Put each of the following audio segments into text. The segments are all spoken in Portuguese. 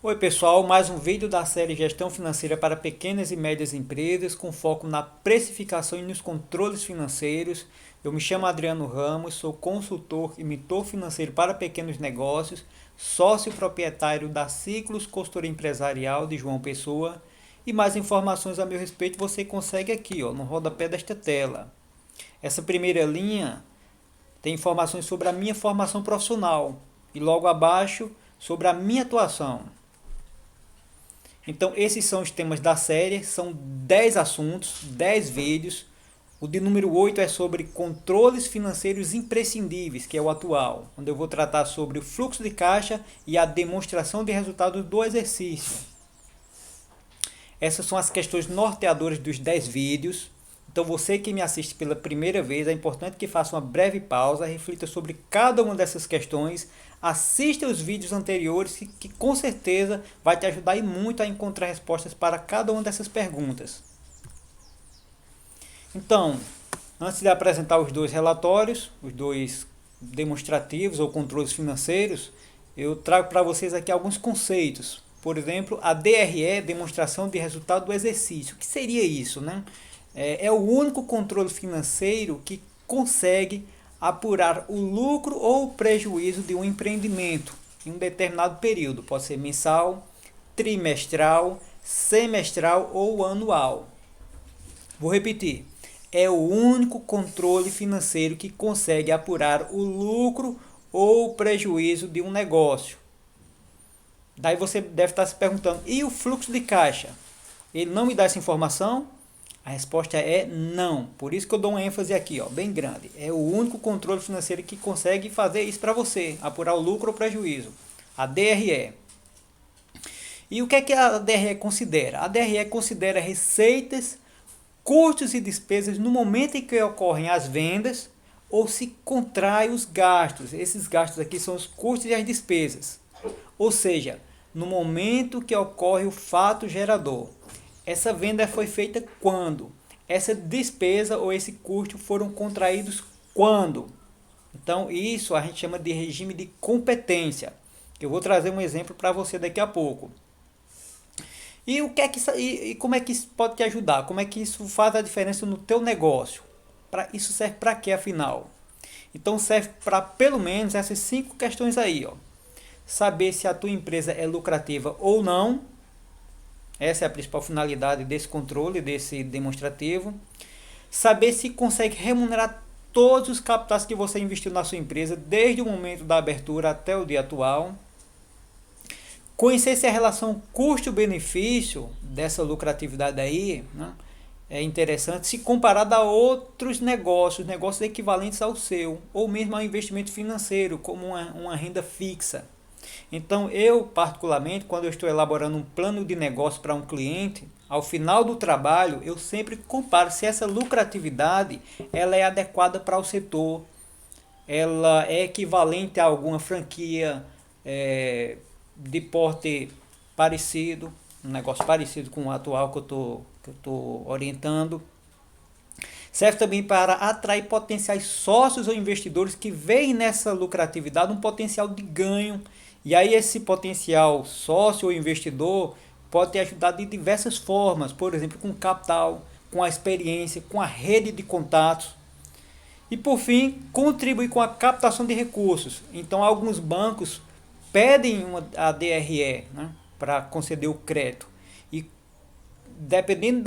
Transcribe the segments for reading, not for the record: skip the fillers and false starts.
Oi pessoal, mais um vídeo da série Gestão Financeira para Pequenas e Médias Empresas com foco na precificação e nos controles financeiros. Eu me chamo Adriano Ramos, sou consultor e mentor financeiro para pequenos negócios, sócio proprietário da Ciclos Consultoria Empresarial de João Pessoa. E mais informações a meu respeito você consegue aqui, no rodapé desta tela. Essa primeira linha tem informações sobre a minha formação profissional e logo abaixo sobre a minha atuação. Então, esses são os temas da série, são 10 assuntos, 10 vídeos. O de número 8 é sobre controles financeiros imprescindíveis, que é o atual, onde eu vou tratar sobre o fluxo de caixa e a demonstração de resultados do exercício. Essas são as questões norteadoras dos 10 vídeos. Então, você que me assiste pela primeira vez, é importante que faça uma breve pausa, reflita sobre cada uma dessas questões, assista os vídeos anteriores, que com certeza vai te ajudar e muito a encontrar respostas para cada uma dessas perguntas. Então, antes de apresentar os dois relatórios, os dois demonstrativos ou controles financeiros, eu trago para vocês aqui alguns conceitos. Por exemplo, a DRE, demonstração de resultado do exercício. O que seria isso, né? É o único controle financeiro que consegue apurar o lucro ou o prejuízo de um empreendimento em um determinado período. Pode ser mensal, trimestral, semestral ou anual. Vou repetir. É o único controle financeiro que consegue apurar o lucro ou o prejuízo de um negócio. Daí você deve estar se perguntando, e o fluxo de caixa? Ele não me dá essa informação? A resposta é não. Por isso que eu dou uma ênfase aqui, bem grande. É o único controle financeiro que consegue fazer isso para você, apurar o lucro ou prejuízo. A DRE. E o que é que a DRE considera? A DRE considera receitas, custos e despesas no momento em que ocorrem as vendas ou se contrai os gastos. Esses gastos aqui são os custos e as despesas. Ou seja, no momento que ocorre o fato gerador. Essa venda foi feita quando? Essa despesa ou esse custo foram contraídos quando? Então, isso a gente chama de regime de competência. Eu vou trazer um exemplo para você daqui a pouco. E, o que é que, e como é que isso pode te ajudar? Como é que isso faz a diferença no teu negócio? Isso serve para quê, afinal? Então, serve para pelo menos essas 5 questões aí. Saber se a tua empresa é lucrativa ou não. Essa é a principal finalidade desse controle, desse demonstrativo. Saber se consegue remunerar todos os capitais que você investiu na sua empresa, desde o momento da abertura até o dia atual. Conhecer se a relação custo-benefício dessa lucratividade aí, né, é interessante se comparada a outros negócios, negócios equivalentes ao seu, ou mesmo ao investimento financeiro, como uma renda fixa. Então, eu particularmente, quando eu estou elaborando um plano de negócio para um cliente, ao final do trabalho, eu sempre comparo se essa lucratividade ela é adequada para o setor, ela é equivalente a alguma franquia de porte parecido, um negócio parecido com o atual que eu estou orientando. Serve também para atrair potenciais sócios ou investidores que veem nessa lucratividade um potencial de ganho. E aí esse potencial sócio ou investidor pode te ajudar de diversas formas, por exemplo, com capital, com a experiência, com a rede de contatos. E por fim, contribuir com a captação de recursos. Então alguns bancos pedem a DRE, né, para conceder o crédito. E dependendo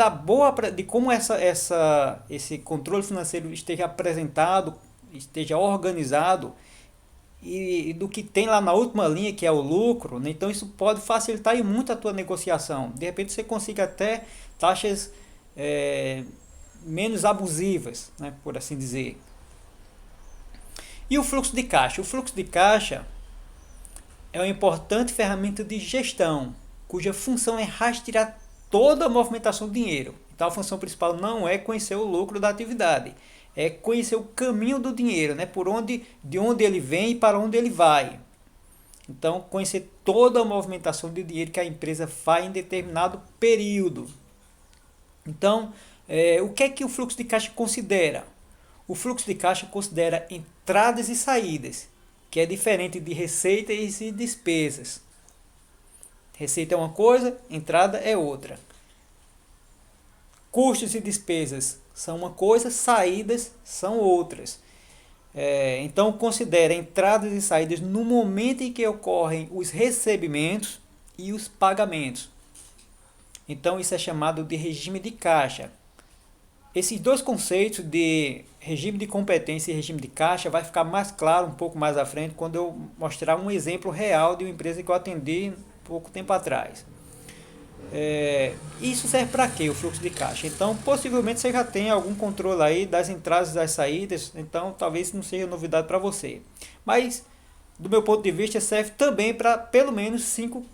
de como esse controle financeiro esteja apresentado, esteja organizado, e do que tem lá na última linha, que é o lucro, né? Então isso pode facilitar muito a tua negociação. De repente você consiga até taxas menos abusivas, né, por assim dizer. E o fluxo de caixa? O fluxo de caixa é uma importante ferramenta de gestão, cuja função é rastrear toda a movimentação do dinheiro. Então a função principal não é conhecer o lucro da atividade, é conhecer o caminho do dinheiro, né? De onde ele vem e para onde ele vai. Então, conhecer toda a movimentação de dinheiro que a empresa faz em determinado período. Então, o que é que o fluxo de caixa considera? O fluxo de caixa considera entradas e saídas, que é diferente de receitas e despesas. Receita é uma coisa, entrada é outra. Custos e despesas são uma coisa, saídas são outras. Então, considere entradas e saídas no momento em que ocorrem os recebimentos e os pagamentos. Então, isso é chamado de regime de caixa. Esses dois conceitos de regime de competência e regime de caixa vai ficar mais claro um pouco mais à frente quando eu mostrar um exemplo real de uma empresa que eu atendi pouco tempo atrás. Isso serve para quê? O fluxo de caixa. Então, possivelmente você já tem algum controle aí das entradas e das saídas, então talvez não seja novidade para você. Mas, do meu ponto de vista, serve também para pelo menos cinco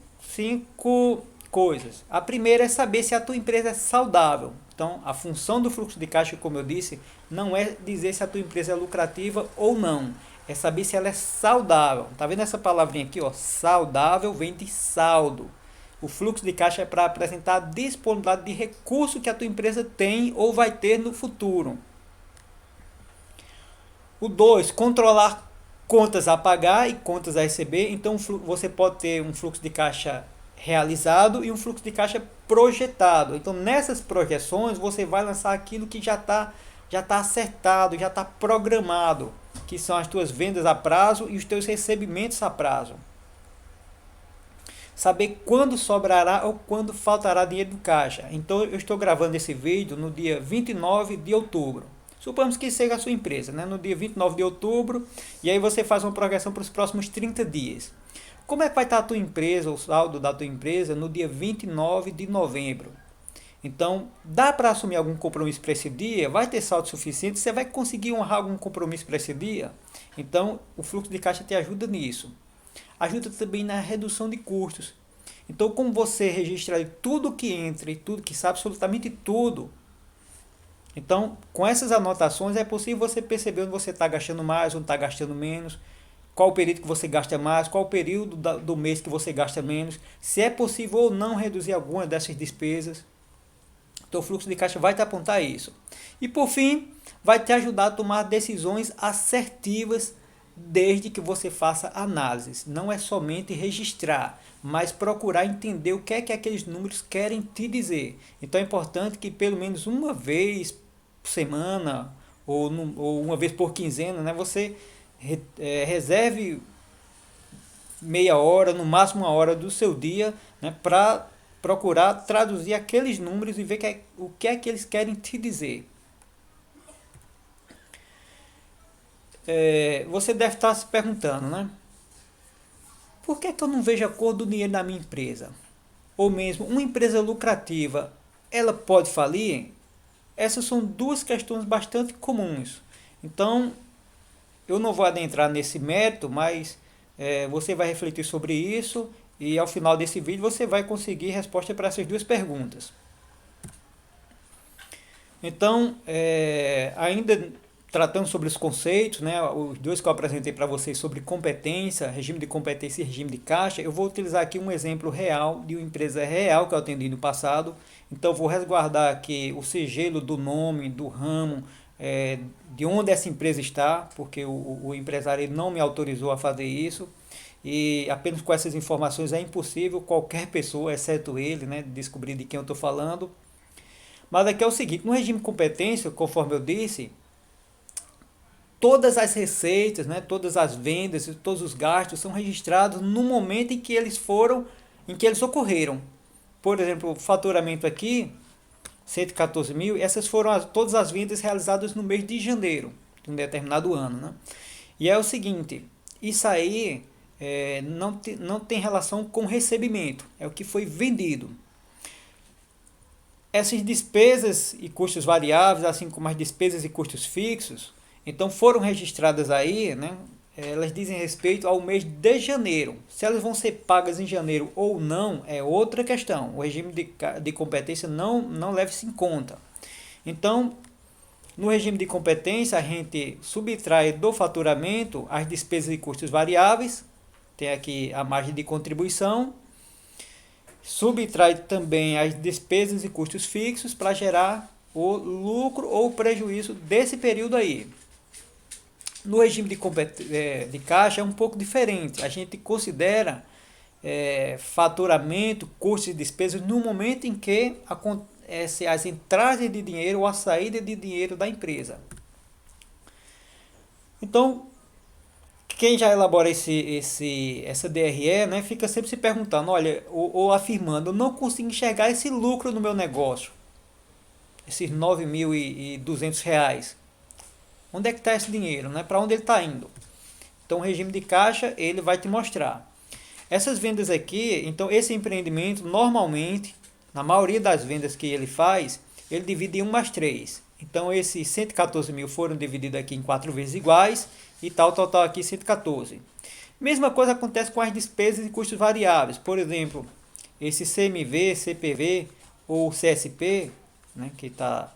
coisas. A primeira é saber se a tua empresa é saudável. Então, a função do fluxo de caixa, como eu disse, não é dizer se a tua empresa é lucrativa ou não. É saber se ela é saudável. Tá vendo essa palavrinha aqui, ó? Saudável vem de saldo. O fluxo de caixa é para apresentar a disponibilidade de recurso que a tua empresa tem ou vai ter no futuro. O 2, controlar contas a pagar e contas a receber. Então você pode ter um fluxo de caixa realizado e um fluxo de caixa projetado. Então nessas projeções você vai lançar aquilo que já tá acertado, já está programado, que são as tuas vendas a prazo e os teus recebimentos a prazo. Saber quando sobrará ou quando faltará dinheiro no caixa. Então eu estou gravando esse vídeo no dia 29 de outubro. Suponhamos que seja a sua empresa, né? No dia 29 de outubro, e aí você faz uma projeção para os próximos 30 dias. Como é que vai estar a tua empresa, o saldo da tua empresa no dia 29 de novembro? Então, dá para assumir algum compromisso para esse dia? Vai ter saldo suficiente? Você vai conseguir honrar algum compromisso para esse dia? Então, o fluxo de caixa te ajuda nisso. Ajuda também na redução de custos. Então, como você registra tudo que entra e tudo que sabe, absolutamente tudo. Então, com essas anotações é possível você perceber onde você está gastando mais, onde está gastando menos, qual o período que você gasta mais, qual o período do mês que você gasta menos, se é possível ou não reduzir alguma dessas despesas. Então, o fluxo de caixa vai te apontar isso. E, por fim, vai te ajudar a tomar decisões assertivas desde que você faça análises. Não é somente registrar, mas procurar entender o que é que aqueles números querem te dizer. Então é importante que pelo menos uma vez por semana ou uma vez por quinzena, né, você reserve meia hora, no máximo uma hora do seu dia, né, para procurar traduzir aqueles números e ver o que é que eles querem te dizer. Você deve estar se perguntando, né? Por que eu não vejo a cor do dinheiro na minha empresa? Ou mesmo, uma empresa lucrativa, ela pode falir? Essas são duas questões bastante comuns. Então, eu não vou adentrar nesse mérito, mas você vai refletir sobre isso e ao final desse vídeo você vai conseguir resposta para essas duas perguntas. Então, ainda tratando sobre os conceitos, né, os dois que eu apresentei para vocês sobre competência, regime de competência e regime de caixa, eu vou utilizar aqui um exemplo real de uma empresa real que eu atendi no passado. Então vou resguardar aqui o sigilo do nome, do ramo, de onde essa empresa está, porque o empresário ele não me autorizou a fazer isso. E apenas com essas informações é impossível qualquer pessoa, exceto ele, né, descobrir de quem eu estou falando. Mas aqui é o seguinte, no regime de competência, conforme eu disse, todas as receitas, né, todas as vendas, todos os gastos são registrados no momento em que eles ocorreram. Por exemplo, o faturamento aqui, 114 mil, essas foram todas as vendas realizadas no mês de janeiro de um determinado ano, né? E é o seguinte, isso aí não tem relação com recebimento, é o que foi vendido. Essas despesas e custos variáveis, assim como as despesas e custos fixos, então foram registradas aí, né? Elas dizem respeito ao mês de janeiro. Se elas vão ser pagas em janeiro ou não, é outra questão. O regime de competência não leva-se em conta. Então, no regime de competência, a gente subtrai do faturamento as despesas e custos variáveis. Tem aqui a margem de contribuição. Subtrai também as despesas e custos fixos para gerar o lucro ou prejuízo desse período aí. No regime de caixa é um pouco diferente. A gente considera faturamento, custos e despesas no momento em que acontece as entradas de dinheiro ou a saída de dinheiro da empresa. Então, quem já elabora essa DRE, né, fica sempre se perguntando, olha, ou afirmando, eu não consigo enxergar esse lucro no meu negócio, esses R$ 9.200. Onde é que está esse dinheiro? Né? Para onde ele está indo? Então, o regime de caixa, ele vai te mostrar. Essas vendas aqui, então esse empreendimento, normalmente, na maioria das vendas que ele faz, ele divide em 1 mais 3. Então, esses 114 mil foram divididos aqui em 4 vezes iguais, e total aqui 114. Mesma coisa acontece com as despesas e custos variáveis. Por exemplo, esse CMV, CPV ou CSP, né, que tá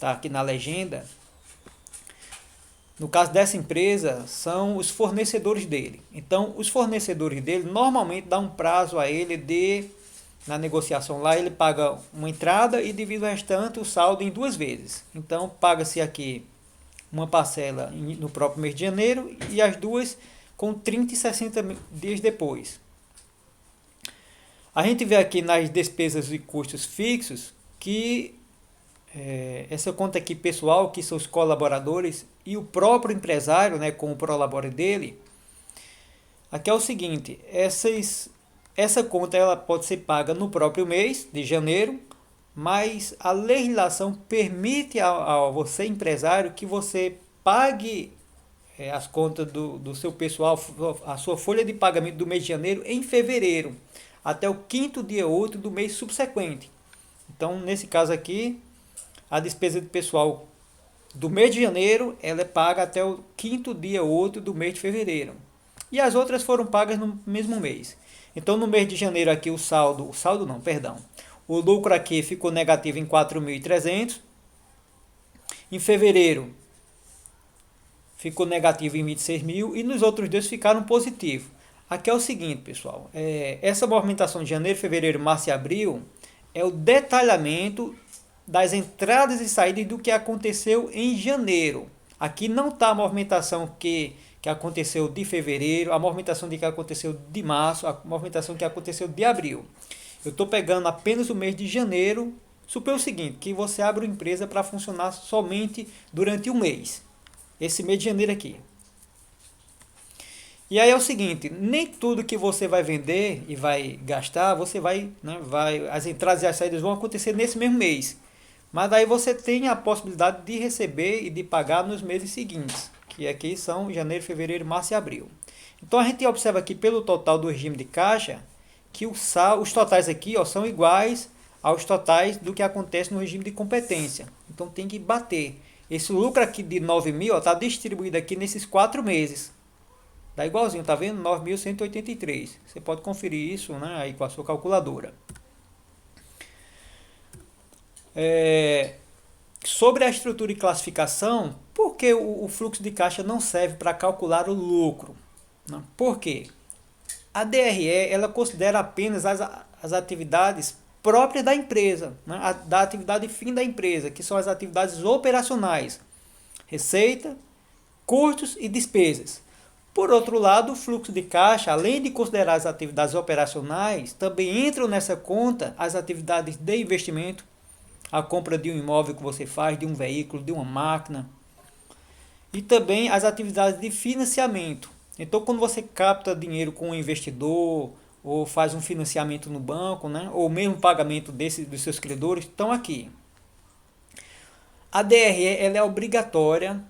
aqui na legenda. No caso dessa empresa, são os fornecedores dele. Então, os fornecedores dele normalmente dão um prazo a ele na negociação lá, ele paga uma entrada e divide o restante, o saldo, em 2 vezes. Então, paga-se aqui uma parcela no próprio mês de janeiro e as duas com 30 e 60 dias depois. A gente vê aqui nas despesas e custos fixos que essa conta aqui pessoal, que são os colaboradores e o próprio empresário, né, com o prolabore dele, aqui é o seguinte, essa conta ela pode ser paga no próprio mês de janeiro, mas a legislação permite a você, empresário, que você pague as contas do seu pessoal, a sua folha de pagamento do mês de janeiro em fevereiro, até o 5º dia útil do mês subsequente. Então, nesse caso aqui, a despesa de pessoal do mês de janeiro, ela é paga até o 5º dia útil do mês de fevereiro. E as outras foram pagas no mesmo mês. Então, no mês de janeiro aqui, o lucro aqui ficou negativo em 4.300. Em fevereiro, ficou negativo em 26 mil. E nos outros dois ficaram positivos. Aqui é o seguinte, pessoal. Essa movimentação de janeiro, fevereiro, março e abril é o detalhamento das entradas e saídas do que aconteceu em janeiro. Aqui não está a movimentação que aconteceu de fevereiro, a movimentação que aconteceu de março, a movimentação que aconteceu de abril. Eu estou pegando apenas o mês de janeiro. Suponha o seguinte, que você abre uma empresa para funcionar somente durante um mês. Esse mês de janeiro aqui. E aí é o seguinte, nem tudo que você vai vender e vai gastar, as entradas e as saídas vão acontecer nesse mesmo mês. Mas aí você tem a possibilidade de receber e de pagar nos meses seguintes, que aqui são janeiro, fevereiro, março e abril. Então a gente observa aqui pelo total do regime de caixa, que os totais aqui são iguais aos totais do que acontece no regime de competência. Então tem que bater. Esse lucro aqui de 9 mil está distribuído aqui nesses 4 meses. Dá igualzinho, tá vendo? 9.183. Você pode conferir isso, né, aí com a sua calculadora. Sobre a estrutura e classificação, por que o fluxo de caixa não serve para calcular o lucro? Não, por quê? A DRE ela considera apenas as atividades próprias da empresa, né? Da atividade fim da empresa, que são as atividades operacionais, receita, custos e despesas. Por outro lado, o fluxo de caixa, além de considerar as atividades operacionais, também entram nessa conta as atividades de investimento, a compra de um imóvel que você faz, de um veículo, de uma máquina, e também as atividades de financiamento. Então, quando você capta dinheiro com um investidor, ou faz um financiamento no banco, né, ou mesmo pagamento dos seus credores, estão aqui. A DRE ela é obrigatória,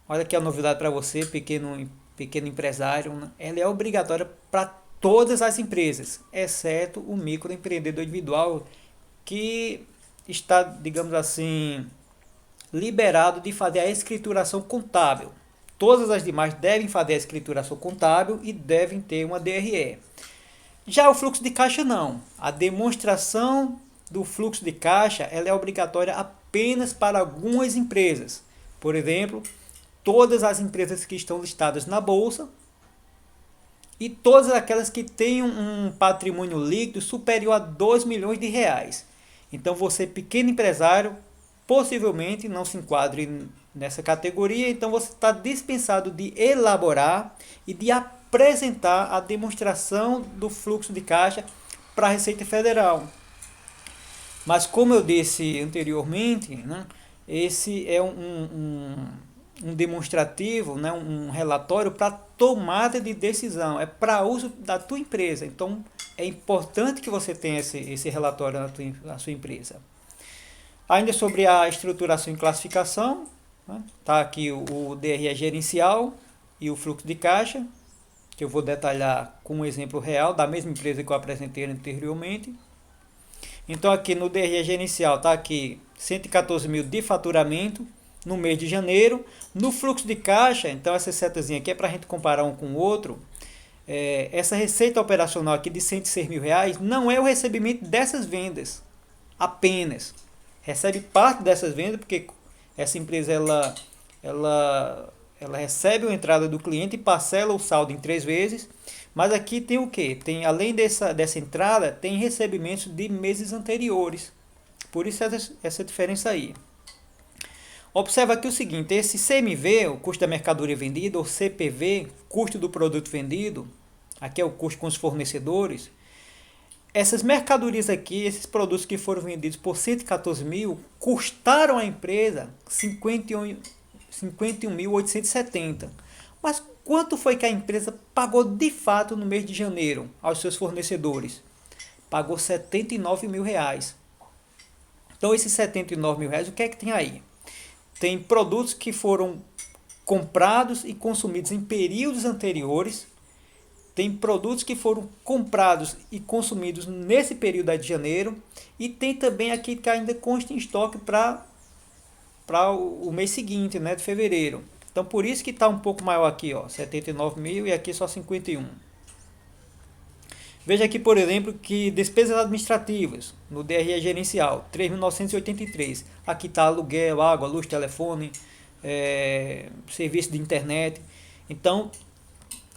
olha aqui a novidade para você, pequeno empresário, né, ela é obrigatória para todas as empresas, exceto o microempreendedor individual, que está, digamos assim, liberado de fazer a escrituração contábil. Todas as demais devem fazer a escrituração contábil e devem ter uma DRE. Já o fluxo de caixa não. A demonstração do fluxo de caixa ela é obrigatória apenas para algumas empresas. Por exemplo, todas as empresas que estão listadas na bolsa e todas aquelas que têm um patrimônio líquido superior a 2 milhões de reais. Então você, pequeno empresário, possivelmente não se enquadre nessa categoria, então você está dispensado de elaborar e de apresentar apresentar a demonstração do fluxo de caixa para a Receita Federal. Mas como eu disse anteriormente, né, esse é um demonstrativo, né, um relatório para tomada de decisão, é para uso da tua empresa. Então é importante que você tenha esse relatório na sua empresa. Ainda sobre a estruturação e classificação, né, tá aqui o DRE gerencial e o fluxo de caixa, que eu vou detalhar com um exemplo real da mesma empresa que eu apresentei anteriormente. Então aqui no DRE gerencial está aqui 114 mil de faturamento no mês de janeiro. No fluxo de caixa, então essa setazinha aqui é para a gente comparar um com o outro. Essa receita operacional aqui de 106 mil reais não é o recebimento dessas vendas apenas. Recebe parte dessas vendas porque essa empresa ela recebe a entrada do cliente e parcela o saldo em 3 vezes. Mas aqui tem o que? Tem, além dessa entrada, tem recebimentos de meses anteriores. Por isso essa diferença aí. Observa aqui o seguinte, esse CMV, o custo da mercadoria vendida, ou CPV, custo do produto vendido, aqui é o custo com os fornecedores. Essas mercadorias aqui, esses produtos que foram vendidos por 114 mil, custaram a empresa 51.870. Mas quanto foi que a empresa pagou de fato no mês de janeiro aos seus fornecedores? Pagou 79 mil reais. Então esses 79 mil reais, o que é que tem aí? Tem produtos que foram comprados e consumidos em períodos anteriores. Tem produtos que foram comprados e consumidos nesse período de janeiro. E tem também aqui que ainda consta em estoque para o mês seguinte, né, de fevereiro. Então por isso que está um pouco maior aqui, ó, 79 mil e aqui só 51. Veja aqui, por exemplo, que despesas administrativas no DRE gerencial, 3.983. Aqui está aluguel, água, luz, telefone, serviço de internet. Então,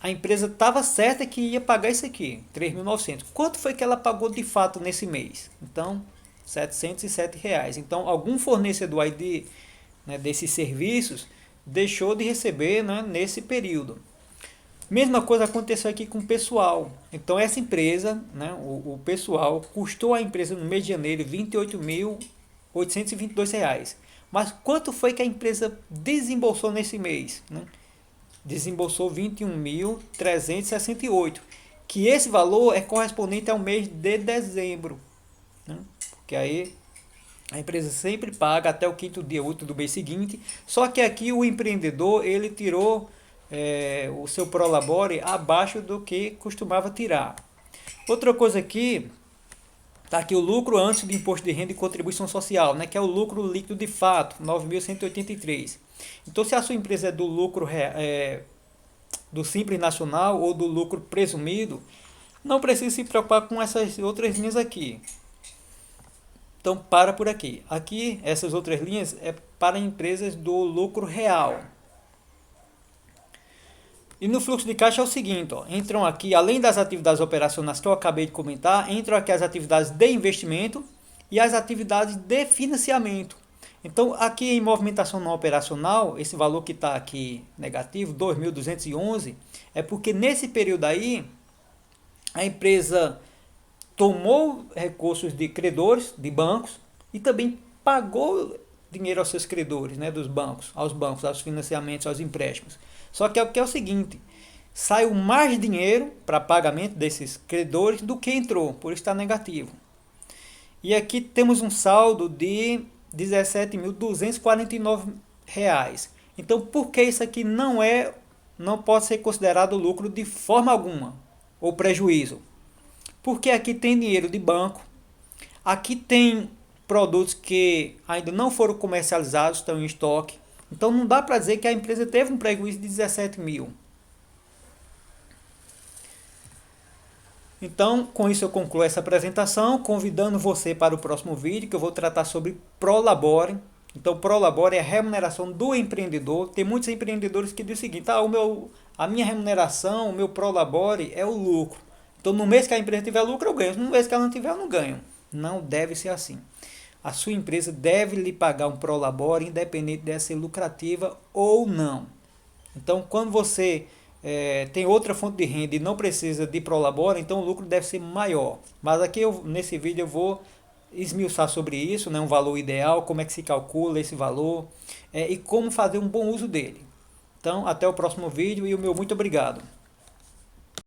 a empresa estava certa que ia pagar isso aqui, 3.900. Quanto foi que ela pagou de fato nesse mês? Então, R$ 707 reais. Então, algum fornecedor aí desses serviços deixou de receber, né, nesse período. Mesma coisa aconteceu aqui com o pessoal. Então essa empresa, né, o pessoal, custou a empresa no mês de janeiro R$ 28.822. Mas quanto foi que a empresa desembolsou nesse mês? Né? Desembolsou R$ 21.368. Que esse valor é correspondente ao mês de dezembro. Né? Porque aí a empresa sempre paga até o 5º dia útil do mês seguinte. Só que aqui o empreendedor ele tirou o seu prolabore abaixo do que costumava tirar. Outra coisa aqui, está aqui o lucro antes do imposto de renda e contribuição social, né, que é o lucro líquido de fato, 9.183. Então se a sua empresa é do lucro do Simples Nacional ou do lucro presumido, não precisa se preocupar com essas outras linhas aqui. Então para por aqui. Aqui essas outras linhas é para empresas do lucro real. E no fluxo de caixa é o seguinte, ó, entram aqui, além das atividades operacionais que eu acabei de comentar, entram aqui as atividades de investimento e as atividades de financiamento. Então, aqui em movimentação não operacional, esse valor que está aqui negativo, 2.211, é porque nesse período aí, a empresa tomou recursos de credores, de bancos, e também pagou dinheiro aos seus credores, né, dos bancos, aos financiamentos, aos empréstimos. Só que é o seguinte, saiu mais dinheiro para pagamento desses credores do que entrou, por isso está negativo. E aqui temos um saldo de R$ 17.249. Então, por que isso aqui não pode ser considerado lucro de forma alguma, ou prejuízo? Porque aqui tem dinheiro de banco, aqui tem produtos que ainda não foram comercializados, estão em estoque. Então não dá para dizer que a empresa teve um prejuízo de 17 mil. Então, com isso eu concluo essa apresentação, convidando você para o próximo vídeo, que eu vou tratar sobre Prolabore. Então, Prolabore é a remuneração do empreendedor. Tem muitos empreendedores que dizem o seguinte, a minha remuneração, o meu Prolabore é o lucro. Então, no mês que a empresa tiver lucro, eu ganho. No mês que ela não tiver, eu não ganho. Não deve ser assim. A sua empresa deve lhe pagar um Prolabore, independente de ser lucrativa ou não. Então, quando você tem outra fonte de renda e não precisa de Prolabora, então o lucro deve ser maior. Mas aqui nesse vídeo eu vou esmiuçar sobre isso, né, um valor ideal, como é que se calcula esse valor e como fazer um bom uso dele. Então, até o próximo vídeo e o meu muito obrigado.